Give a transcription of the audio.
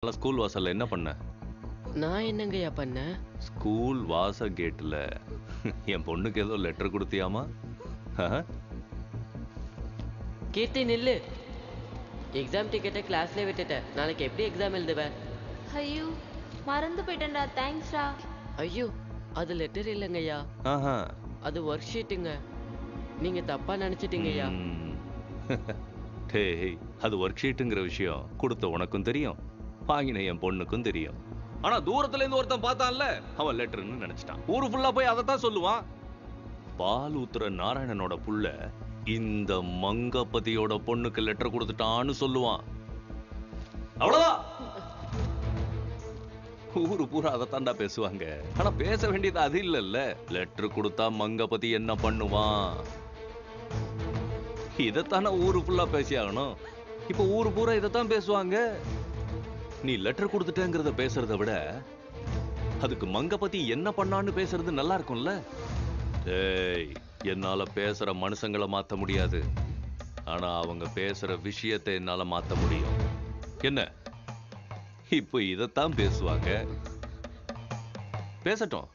School வாசல்ல என்ன பண்ண? நான் என்னங்கய்யா பண்ணேன்? ஸ்கூல் வாச கேட்ல என் பொண்ணுக்கு ஏதோ லெட்டர் கொடுத்தியாமா? கீர்த்தி நில்லு. எக்ஸாம் டிக்கெட்டை கிளாஸ்ல விட்டுட்டேன். நாளைக்கு எப்படி எக்ஸாம் எழுதுவேன்? ஐயோ மறந்து போயிட்டேன்டா. தேங்க்ஸ்டா. ஐயோ அது லெட்டர் இல்லைங்கய்யா, அது ஒர்க் ஷீட்டுங்க. நீங்க தப்பா நினைச்சிட்டீங்கய்யா. டேய், அது ஒர்க் ஷீட்டுங்கிற விஷயம் கொடுத்த உனக்கும் தெரியும், வாங்கின என் பொண்ணுக்கும் தெரியும். ஆனா தூரத்துல இருந்து ஒருத்தன் பார்த்தான்ல, அவன் லெட்டர்னு நினைச்சிட்டான். ஊரு ஃபுல்லா போய் அதைத்தான் சொல்லுவான். பால் ஊத்துற நாராயணனோட புள்ள இந்த மங்கபதியோட பொண்ணுக்கு லெட்டர் கொடுத்துட்டான்னு சொல்லுவான். அவ்வளவுதான். ஊரு பூரா அதைத்தாண்டா பேசுவாங்க. ஆனா பேச வேண்டியது அது இல்லல்ல. லெட்டர் கொடுத்தா மங்கபதி என்ன பண்ணுவான், இதைத்தானே ஊரு ஃபுல்லா பேசி ஆகணும். இப்ப ஊரு பூரா இதைத்தான் பேசுவாங்க. நீ லெட்டர் கொடுத்துட்டேங்கிறத பேசுறத விட அதுக்கு மங்கபதி என்ன பண்ணான்னு பேசுறது நல்லா இருக்கும்ல. டேய், என்னால பேசுற மனுஷங்களை மாத்த முடியாது, ஆனா அவங்க பேசுற விஷயத்தை என்னால மாத்த முடியும். என்ன இப்போ இதைத்தான் பேசுவாங்க, பேசட்டும்.